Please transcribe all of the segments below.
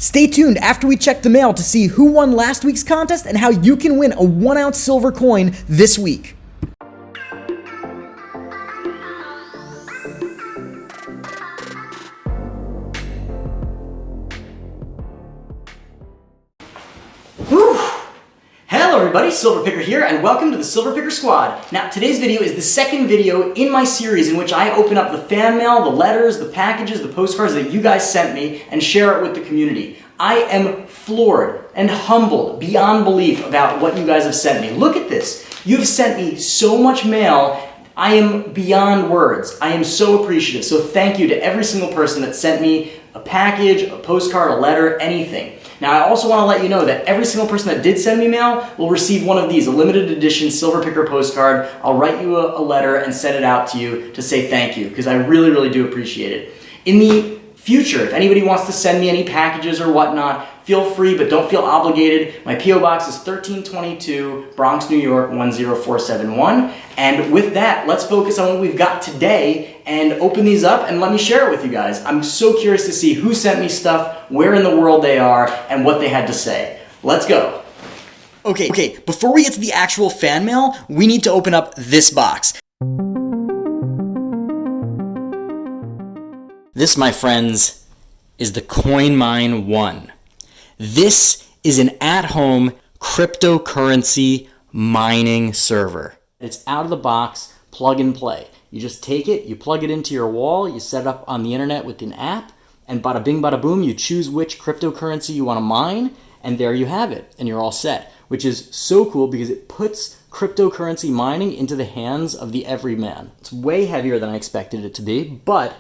Stay tuned after we check the mail to see who won last week's contest and how you can win a 1 ounce silver coin this week. Hello everybody, Silver Picker here, and welcome to the Silver Picker Squad. Now, today's video is the second video in my series in which I open up the fan mail, the letters, the packages, the postcards that you guys sent me and share it with the community. I am floored and humbled beyond belief about what you guys have sent me. Look at this. You've sent me so much mail. I am beyond words. I am so appreciative. So thank you to every single person that sent me a package, a postcard, a letter, anything. Now, I also want to let you know that every single person that did send me mail will receive one of these, a limited edition Silver Picker postcard. I'll write you a letter and send it out to you to say thank you, because I really, really do appreciate it. In the future, if anybody wants to send me any packages or whatnot, feel free, but don't feel obligated. My P.O. Box is 1322, Bronx, New York, 10471. And with that, let's focus on what we've got today and open these up and let me share it with you guys. I'm so curious to see who sent me stuff, where in the world they are, and what they had to say. Let's go. Okay, before we get to the actual fan mail, we need to open up this box. This, my friends, is the CoinMine 1. This is an at-home cryptocurrency mining server. It's out of the box, plug and play. You just take it, you plug it into your wall, you set it up on the internet with an app, and bada bing bada boom, you choose which cryptocurrency you want to mine, and there you have it, and you're all set. Which is so cool because it puts cryptocurrency mining into the hands of the everyman. It's way heavier than I expected it to be, but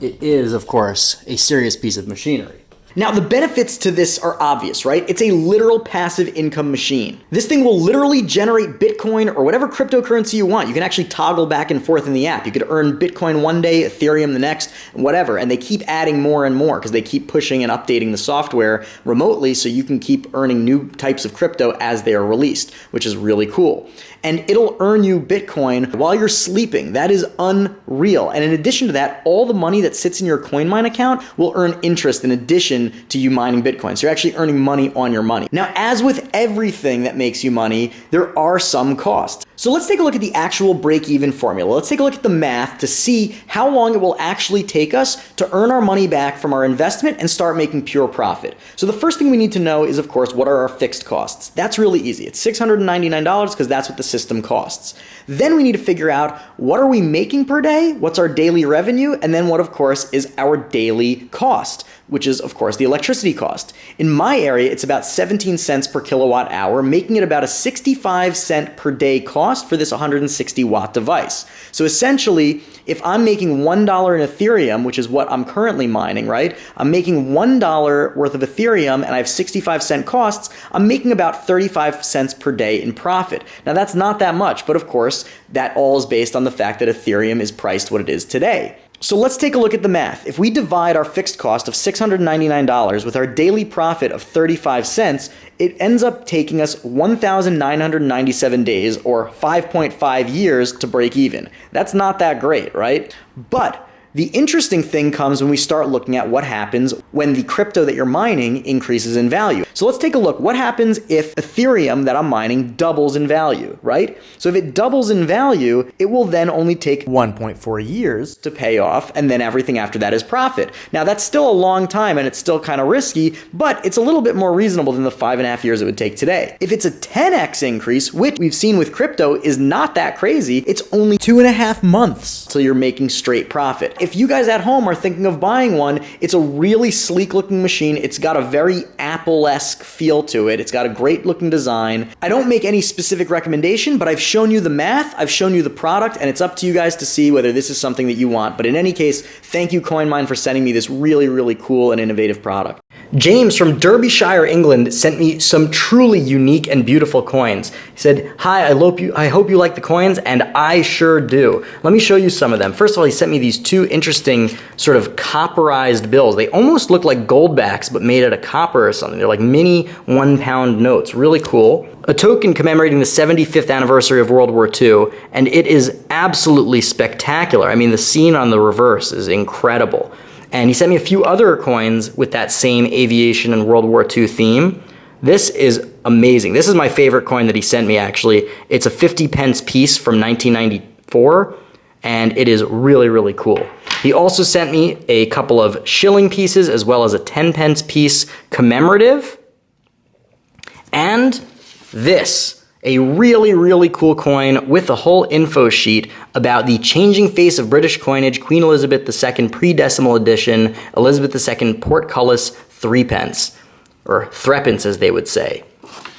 it is, of course, a serious piece of machinery. Now, the benefits to this are obvious, right? It's a literal passive income machine. This thing will literally generate Bitcoin or whatever cryptocurrency you want. You can actually toggle back and forth in the app. You could earn Bitcoin one day, Ethereum the next, whatever. And they keep adding more and more because they keep pushing and updating the software remotely so you can keep earning new types of crypto as they are released, which is really cool. And it'll earn you Bitcoin while you're sleeping. That is unreal. And in addition to that, all the money that sits in your CoinMine account will earn interest in addition to you mining Bitcoin. So you're actually earning money on your money. Now, as with everything that makes you money, there are some costs. So let's take a look at the actual break-even formula. Let's take a look at the math to see how long it will actually take us to earn our money back from our investment and start making pure profit. So the first thing we need to know is, of course, what are our fixed costs? That's really easy. It's $699 because that's what the system costs. Then we need to figure out what are we making per day, what's our daily revenue, and then what, of course, is our daily cost, which is, of course, the electricity cost. In my area, it's about 17 cents per kilowatt hour, making it about a 65-cent per day cost for this 160-watt device. So essentially, if I'm making $1 in Ethereum, which is what I'm currently mining, right? I'm making $1 worth of Ethereum and I have 65-cent costs, I'm making about 35 cents per day in profit. Now, that's not that much, but of course, that all is based on the fact that Ethereum is priced what it is today. So let's take a look at the math. If we divide our fixed cost of $699 with our daily profit of 35 cents, it ends up taking us 1,997 days or 5.5 years to break even. That's not that great, right? But the interesting thing comes when we start looking at what happens when the crypto that you're mining increases in value. So let's take a look. What happens if Ethereum that I'm mining doubles in value, right? So if it doubles in value, it will then only take 1.4 years to pay off, and then everything after that is profit. Now, that's still a long time, and it's still kind of risky, but it's a little bit more reasonable than the 5.5 years it would take today. If it's a 10x increase, which we've seen with crypto is not that crazy, it's only 2.5 months till you're making straight profit. If you guys at home are thinking of buying one, it's a really sleek looking machine. It's got a very Apple-esque feel to it. It's got a great looking design. I don't make any specific recommendation, but I've shown you the math, I've shown you the product, and it's up to you guys to see whether this is something that you want. But in any case, thank you CoinMine for sending me this really, really cool and innovative product. James from Derbyshire, England sent me some truly unique and beautiful coins. He said, "Hi, I hope you like the coins," and I sure do. Let me show you some of them. First of all, he sent me these two interesting sort of copperized bills. They almost look like goldbacks, but made out of copper or something. They're like mini 1-pound notes. Really cool. A token commemorating the 75th anniversary of World War II, and it is absolutely spectacular. I mean, the scene on the reverse is incredible. And he sent me a few other coins with that same aviation and World War II theme. This is amazing. This is my favorite coin that he sent me, actually. It's a 50 pence piece from 1994, and it is really, really cool. He also sent me a couple of shilling pieces as well as a 10 pence piece commemorative. And this, a really, really cool coin with a whole info sheet about the changing face of British coinage, Queen Elizabeth II pre-decimal edition, Elizabeth II portcullis 3 pence, or threepence as they would say.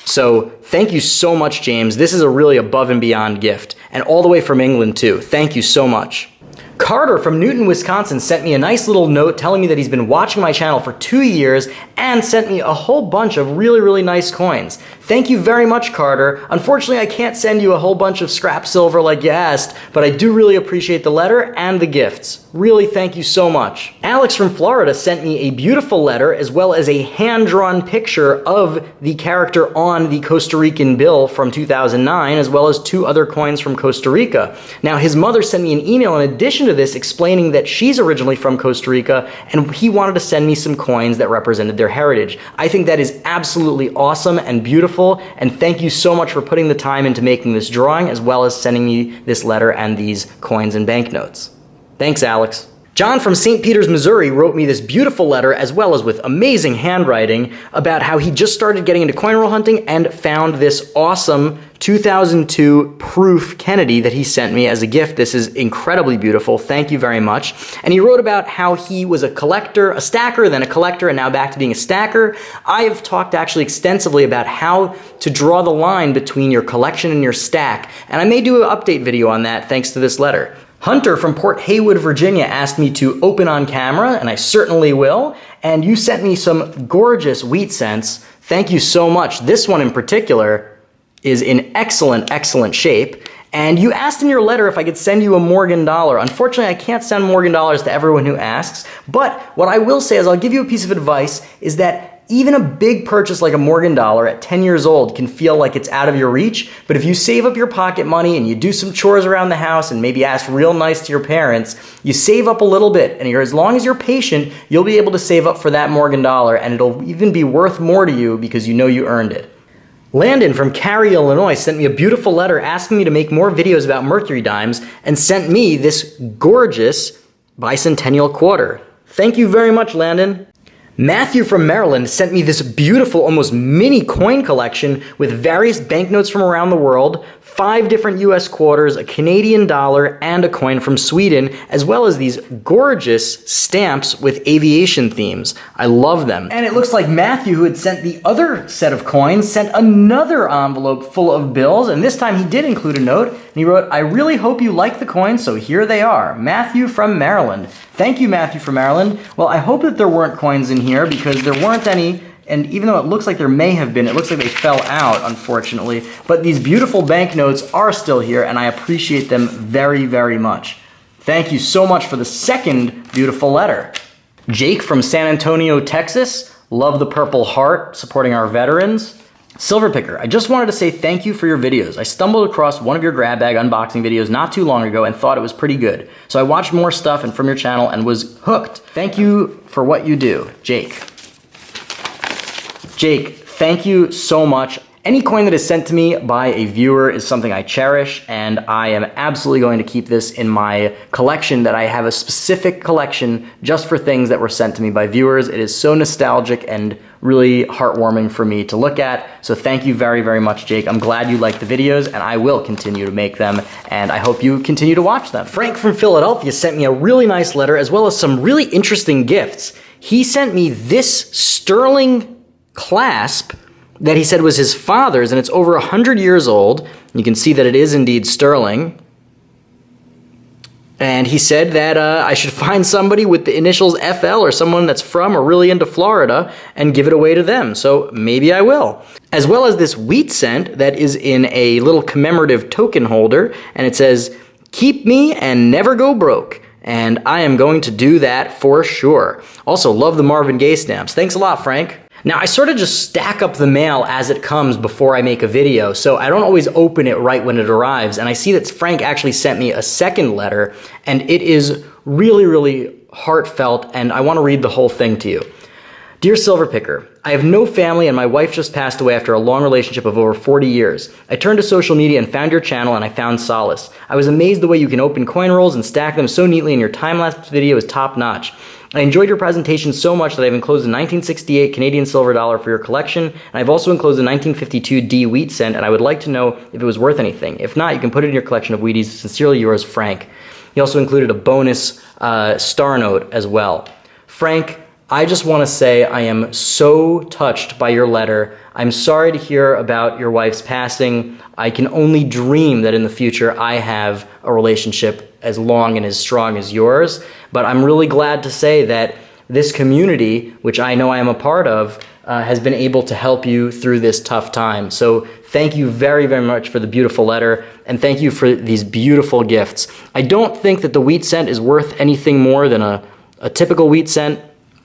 So thank you so much, James. This is a really above and beyond gift, and all the way from England too. Thank you so much. Carter from Newton, Wisconsin sent me a nice little note telling me that he's been watching my channel for 2 years and sent me a whole bunch of really, really nice coins. Thank you very much, Carter. Unfortunately, I can't send you a whole bunch of scrap silver like you asked, but I do really appreciate the letter and the gifts. Really, thank you so much. Alex from Florida sent me a beautiful letter as well as a hand-drawn picture of the character on the Costa Rican bill from 2009, as well as 2 other coins from Costa Rica. Now, his mother sent me an email in addition to this explaining that she's originally from Costa Rica and he wanted to send me some coins that represented their heritage. I think that is absolutely awesome and beautiful, and thank you so much for putting the time into making this drawing as well as sending me this letter and these coins and banknotes. Thanks, Alex. John from St. Peters, Missouri wrote me this beautiful letter as well as with amazing handwriting about how he just started getting into coin roll hunting and found this awesome 2002 proof Kennedy that he sent me as a gift. This is incredibly beautiful. Thank you very much. And he wrote about how he was a collector, a stacker, then a collector, and now back to being a stacker. I have talked actually extensively about how to draw the line between your collection and your stack, and I may do an update video on that thanks to this letter. Hunter from Port Haywood, Virginia asked me to open on camera, and I certainly will. And you sent me some gorgeous wheat cents. Thank you so much. This one in particular is in excellent, excellent shape. And you asked in your letter if I could send you a Morgan dollar. Unfortunately, I can't send Morgan dollars to everyone who asks. But what I will say is I'll give you a piece of advice is that even a big purchase like a Morgan dollar at 10 years old can feel like it's out of your reach, but if you save up your pocket money and you do some chores around the house and maybe ask real nice to your parents, you save up a little bit, and as long as you're patient, you'll be able to save up for that Morgan dollar, and it'll even be worth more to you because you know you earned it. Landon from Cary, Illinois sent me a beautiful letter asking me to make more videos about mercury dimes and sent me this gorgeous bicentennial quarter. Thank you very much, Landon. Matthew from Maryland sent me this beautiful, almost mini coin collection with various banknotes from around the world, 5 different US quarters, a Canadian dollar, and a coin from Sweden, as well as these gorgeous stamps with aviation themes. I love them. And it looks like Matthew, who had sent the other set of coins, sent another envelope full of bills, and this time he did include a note, and he wrote, "I really hope you like the coins, so here they are." Matthew from Maryland. Thank you, Matthew from Maryland. Well, I hope that there weren't coins in here because there weren't any, and even though it looks like there may have been, it looks like they fell out, unfortunately. But these beautiful banknotes are still here, and I appreciate them very, very much. Thank you so much for the second beautiful letter. Jake from San Antonio, Texas. Love the Purple Heart, supporting our veterans. Silverpicker, I just wanted to say thank you for your videos. I stumbled across one of your grab bag unboxing videos not too long ago and thought it was pretty good. So I watched more stuff and from your channel and was hooked. Thank you for what you do, Jake. Jake, thank you so much. Any coin that is sent to me by a viewer is something I cherish, and I am absolutely going to keep this in my collection. That I have a specific collection just for things that were sent to me by viewers. It is so nostalgic and really heartwarming for me to look at. So thank you very, very much, Jake. I'm glad you like the videos, and I will continue to make them, and I hope you continue to watch them. Frank from Philadelphia sent me a really nice letter as well as some really interesting gifts. He sent me this sterling clasp that he said was his father's, and it's over 100 years old. You can see that it is indeed sterling. And he said that I should find somebody with the initials FL or someone that's from or really into Florida and give it away to them. So maybe I will. As well as this wheat cent that is in a little commemorative token holder, and it says, "Keep me and never go broke." And I am going to do that for sure. Also, love the Marvin Gaye stamps. Thanks a lot, Frank. Now, I sort of just stack up the mail as it comes before I make a video, so I don't always open it right when it arrives, and I see that Frank actually sent me a second letter, and it is really, really heartfelt, and I want to read the whole thing to you. Dear Silver Picker, I have no family and my wife just passed away after a long relationship of over 40 years. I turned to social media and found your channel and I found solace. I was amazed the way you can open coin rolls and stack them so neatly, and your time-lapse video is top-notch. I enjoyed your presentation so much that I've enclosed a 1968 Canadian silver dollar for your collection, and I've also enclosed a 1952 D wheat cent, and I would like to know if it was worth anything. If not, you can put it in your collection of Wheaties. Sincerely yours, Frank. He also included a bonus star note as well. Frank, I just want to say I am so touched by your letter. I'm sorry to hear about your wife's passing. I can only dream that in the future I have a relationship as long and as strong as yours. But I'm really glad to say that this community, which I know I am a part of, has been able to help you through this tough time. So thank you very, very much for the beautiful letter, and thank you for these beautiful gifts. I don't think that the wheat cent is worth anything more than a typical wheat cent,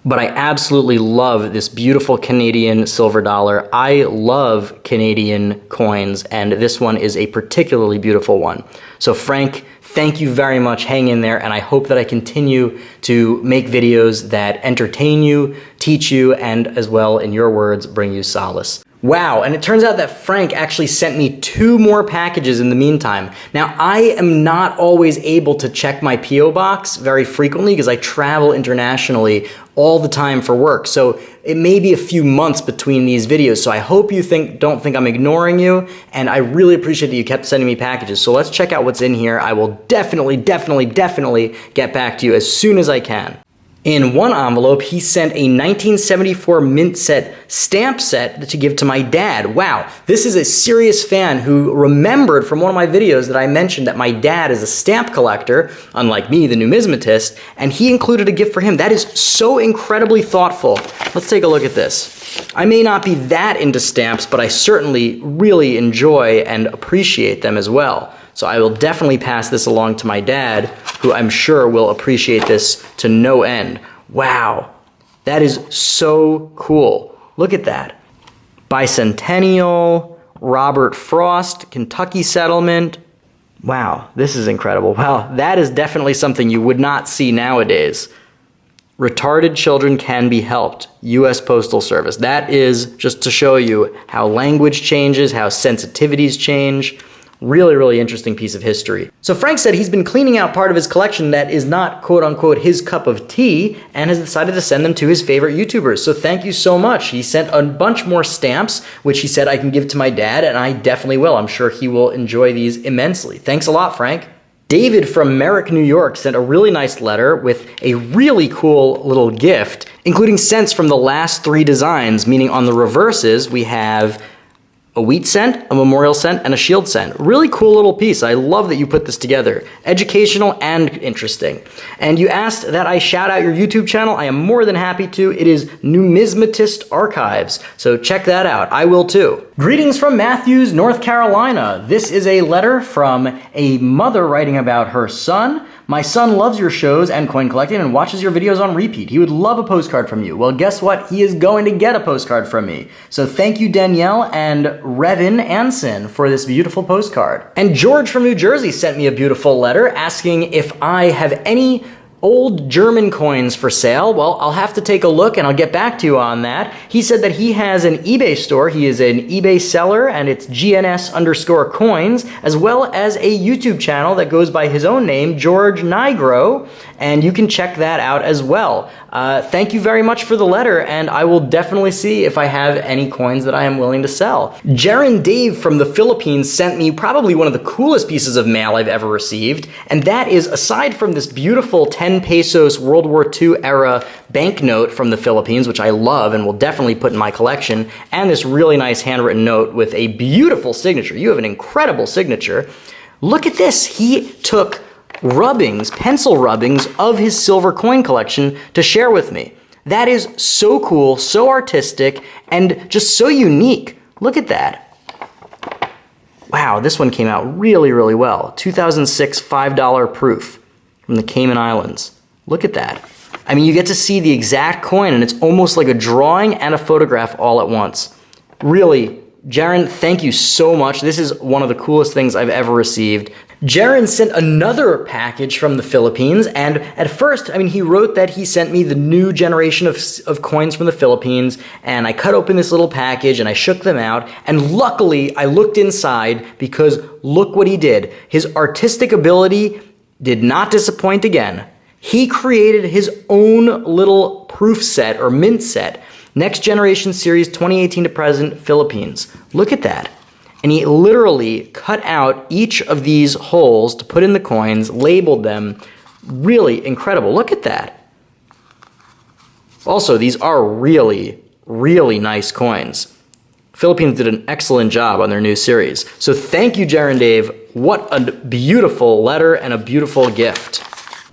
but I absolutely love this beautiful Canadian silver dollar. I love Canadian coins, and this one is a particularly beautiful one. So Frank, thank you very much. Hang in there, and I hope that I continue to make videos that entertain you, teach you, and as well, in your words, bring you solace. Wow, and it turns out that Frank actually sent me 2 more packages in the meantime. Now, I am not always able to check my P.O. box very frequently because I travel internationally all the time for work. So it may be a few months between these videos. So I hope you don't think I'm ignoring you, and I really appreciate that you kept sending me packages. So let's check out what's in here. I will definitely get back to you as soon as I can. In one envelope, he sent a 1974 mint set stamp set to give to my dad. Wow, this is a serious fan who remembered from one of my videos that I mentioned that my dad is a stamp collector, unlike me, the numismatist, and he included a gift for him. That is so incredibly thoughtful. Let's take a look at this. I may not be that into stamps, but I certainly really enjoy and appreciate them as well. So I will definitely pass this along to my dad, who I'm sure will appreciate this to no end. Wow, that is so cool. Look at that. Bicentennial, Robert Frost, Kentucky settlement. Wow, this is incredible. Wow, that is definitely something you would not see nowadays. Retarded children can be helped. U.S. Postal Service. That is just to show you how language changes, how sensitivities change. Really, really interesting piece of history. So Frank said he's been cleaning out part of his collection that is not quote-unquote his cup of tea, and has decided to send them to his favorite YouTubers. So thank you so much. He sent a bunch more stamps, which he said I can give to my dad, and I definitely will. I'm sure he will enjoy these immensely. Thanks a lot, Frank. David from Merrick, New York sent a really nice letter with a really cool little gift, including cents from the last 3 designs, meaning on the reverses we have a wheat cent, a memorial cent, and a shield cent. Really cool little piece. I love that you put this together. Educational and interesting. And you asked that I shout out your YouTube channel. I am more than happy to. It is Numismatist Archives. So check that out. I will too. Greetings from Matthews, North Carolina. This is a letter from a mother writing about her son. My son loves your shows and coin collecting and watches your videos on repeat. He would love a postcard from you. Well, guess what? He is going to get a postcard from me. So thank you, Danielle and Revin Anson, for this beautiful postcard. And George from New Jersey sent me a beautiful letter asking if I have any old German coins for sale. Well, I'll have to take a look and I'll get back to you on that. He said that he has an eBay store. He is an eBay seller, and it's GNS_coins, as well as a YouTube channel that goes by his own name, George Nigro, and you can check that out as well. Thank you very much for the letter, and I will definitely see if I have any coins that I am willing to sell. Jaron Dave from the Philippines sent me probably one of the coolest pieces of mail I've ever received, and that is, aside from this beautiful 10 pesos World War II era banknote from the Philippines, which I love and will definitely put in my collection, and this really nice handwritten note with a beautiful signature. You have an incredible signature. Look at this. He took rubbings, pencil rubbings of his silver coin collection to share with me. That is so cool, so artistic, and just so unique. Look at that. Wow, this one came out really, really well. 2006 $5 proof from the Cayman Islands. Look at that. I mean, you get to see the exact coin, and it's almost like a drawing and a photograph all at once. Really, Jaron, thank you so much. This is one of the coolest things I've ever received. Jaron sent another package from the Philippines, and at first, he wrote that he sent me the new generation of coins from the Philippines, and I cut open this little package and I shook them out, and luckily I looked inside because look what he did. His artistic ability did not disappoint again. He created his own little proof set or mint set, Next Generation Series 2018 to present, Philippines. Look at that. And he literally cut out each of these holes to put in the coins, labeled them. Really incredible. Look at that. Also, these are really, really nice coins. Philippines did an excellent job on their new series. So thank you, Jaron Dave. What a beautiful letter and a beautiful gift.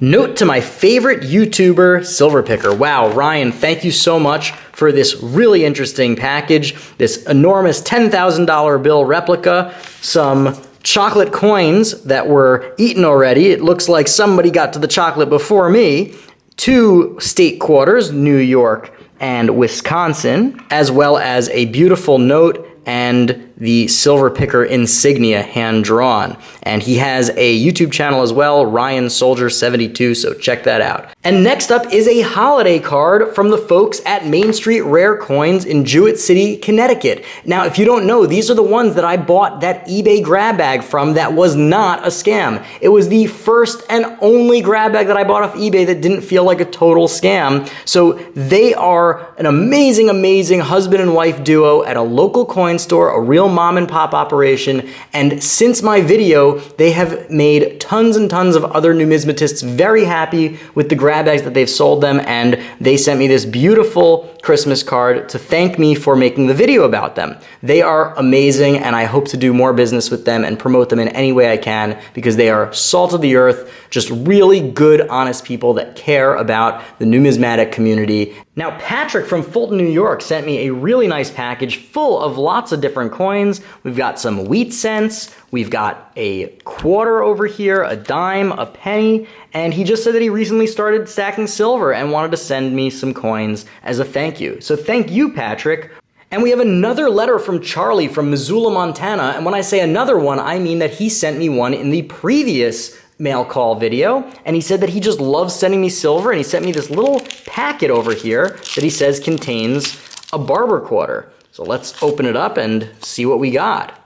Note to my favorite YouTuber, Silver Picker. Wow, Ryan, thank you so much for this really interesting package, this enormous $10,000 bill replica, some chocolate coins that were eaten already. It looks like somebody got to the chocolate before me. 2 state quarters, New York and Wisconsin, as well as a beautiful note and the Silver Picker insignia hand-drawn. And he has a YouTube channel as well, Ryan Soldier 72, so check that out. And next up is a holiday card from the folks at Main Street Rare Coins in Jewett City, Connecticut. Now, if you don't know, these are the ones that I bought that eBay grab bag from that was not a scam. It was the first and only grab bag that I bought off eBay that didn't feel like a total scam. So they are an amazing, amazing husband and wife duo at a local coin store, a real mom and pop operation, and since my video, they have made tons and tons of other numismatists very happy with the grab bags that they've sold them, and they sent me this beautiful Christmas card to thank me for making the video about them. They are amazing, and I hope to do more business with them and promote them in any way I can because they are salt of the earth, just really good, honest people that care about the numismatic community. Now, Patrick from Fulton, New York sent me a really nice package full of lots of different coins. We've got some wheat cents, we've got a quarter over here, a dime, a penny, and he just said that he recently started stacking silver and wanted to send me some coins as a thank you. So thank you, Patrick. And we have another letter from Charlie from Missoula, Montana, and when I say another one, I mean that he sent me one in the previous mail call video, and he said that he just loves sending me silver, and he sent me this little packet over here that he says contains a barber quarter. So let's open it up and see what we got.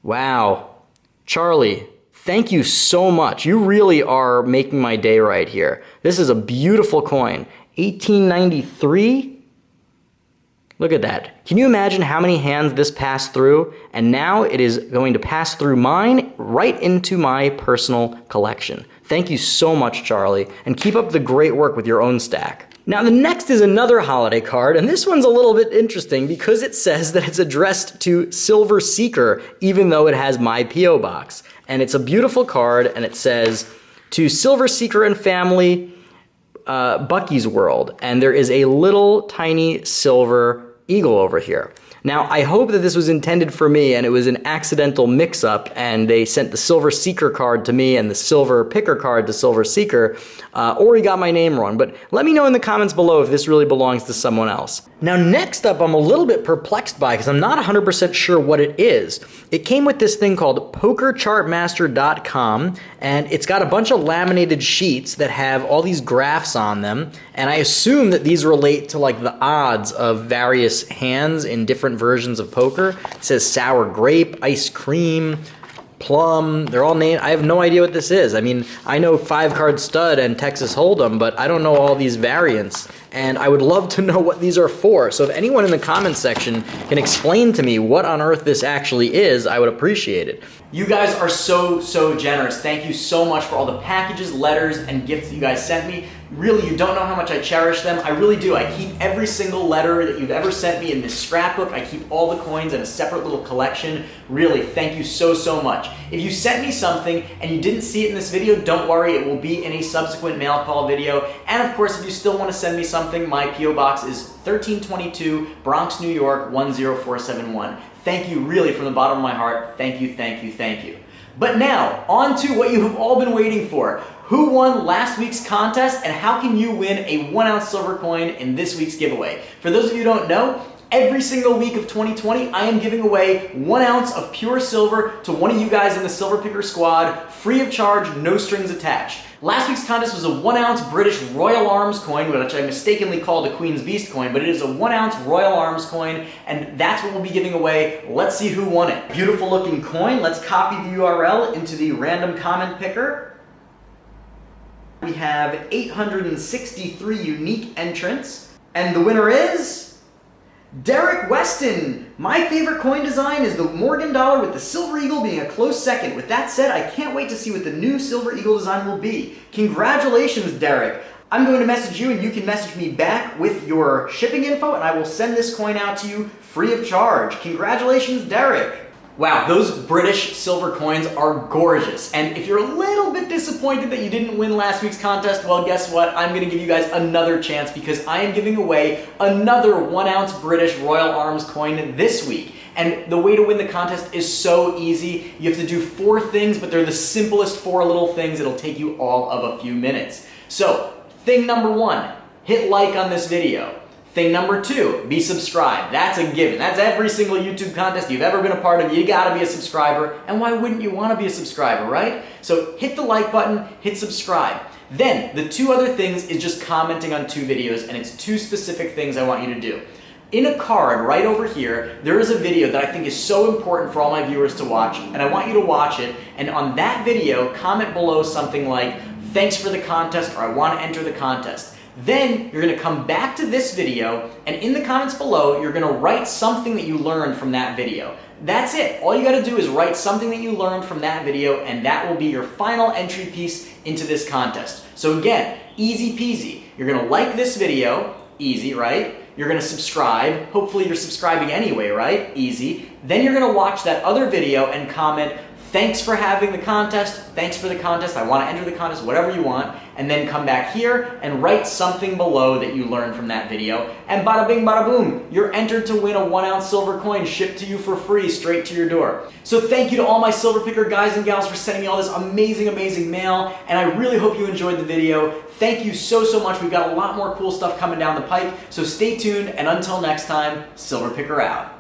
Wow. Charlie, thank you so much. You really are making my day right here. This is a beautiful coin. 1893. Look at that. Can you imagine how many hands this passed through? And now it is going to pass through mine right into my personal collection. Thank you so much, Charlie, and keep up the great work with your own stack. Now, the next is another holiday card, and this one's a little bit interesting because it says that it's addressed to Silver Seeker, even though it has my P.O. box. And it's a beautiful card, and it says, to Silver Seeker and family, Bucky's World, and there is a little tiny silver eagle over here. Now, I hope that this was intended for me and it was an accidental mix-up and they sent the Silver Seeker card to me and the Silver Picker card to Silver Seeker, or he got my name wrong. But let me know in the comments below if this really belongs to someone else. Now, next up, I'm a little bit perplexed by because I'm not 100% sure what it is. It came with this thing called pokerchartmaster.com, and it's got a bunch of laminated sheets that have all these graphs on them, and I assume that these relate to like the odds of various hands in different versions of poker. It says sour grape, ice cream, plum, they're all named. I have no idea what this is. I mean, I know 5-card stud and Texas Hold'em, but I don't know all these variants, and I would love to know what these are for. So if anyone in the comments section can explain to me what on earth this actually is, I would appreciate it. You guys are so, so generous. Thank you so much for all the packages, letters, and gifts that you guys sent me. Really, you don't know how much I cherish them. I really do. I keep every single letter that you've ever sent me in this scrapbook. I keep all the coins in a separate little collection. Really, thank you so, so much. If you sent me something and you didn't see it in this video, don't worry. It will be in a subsequent mail call video. And of course, if you still want to send me something, my P.O. Box is 1322 Bronx, New York, 10471. Thank you really from the bottom of my heart. Thank you, thank you, thank you. But now, on to what you have all been waiting for. Who won last week's contest and how can you win a 1-ounce silver coin in this week's giveaway? For those of you who don't know, Every single week of 2020, I am giving away 1 ounce of pure silver to one of you guys in the Silver Picker squad, free of charge, no strings attached. Last week's contest was a 1 ounce British Royal Arms coin, which I mistakenly called a Queen's Beast coin, but it is a 1 ounce Royal Arms coin, and that's what we'll be giving away. Let's see who won it. Beautiful looking coin. Let's copy the URL into the random comment picker. We have 863 unique entrants, and the winner is Derek Weston. My favorite coin design is the Morgan dollar with the silver eagle being a close second. With that said, I can't wait to see what the new silver eagle design will be. Congratulations, Derek. I'm going to message you and you can message me back with your shipping info and I will send this coin out to you free of charge. Congratulations, Derek. Wow, those British silver coins are gorgeous. And if you're a little bit disappointed that you didn't win last week's contest, well, guess what? I'm gonna give you guys another chance because I am giving away another 1 ounce British Royal Arms coin this week. And the way to win the contest is so easy. You have to do 4 things, but they're the simplest 4 little things. It'll take you all of a few minutes. So, thing number 1, hit like on this video. Thing number 2, be subscribed. That's a given. That's every single YouTube contest you've ever been a part of. You gotta be a subscriber. And why wouldn't you wanna be a subscriber, right? So hit the like button, hit subscribe. Then, the 2 other things is just commenting on 2 videos, and it's 2 specific things I want you to do. In a card right over here, there is a video that I think is so important for all my viewers to watch, and I want you to watch it, and on that video, comment below something like, thanks for the contest, or I wanna enter the contest. Then you're gonna come back to this video, and in the comments below, you're gonna write something that you learned from that video. That's it. All you gotta do is write something that you learned from that video, and that will be your final entry piece into this contest. So again, easy peasy. You're gonna like this video, easy, right? You're gonna subscribe. Hopefully you're subscribing anyway, right? Easy. Then you're gonna watch that other video and comment, thanks for having the contest, thanks for the contest, I want to enter the contest, whatever you want, and then come back here and write something below that you learned from that video, and bada bing bada boom, you're entered to win a 1 ounce silver coin shipped to you for free straight to your door. So thank you to all my Silver Picker guys and gals for sending me all this amazing, amazing mail, and I really hope you enjoyed the video. Thank you so, so much. We've got a lot more cool stuff coming down the pike, so stay tuned, and until next time, Silver Picker out.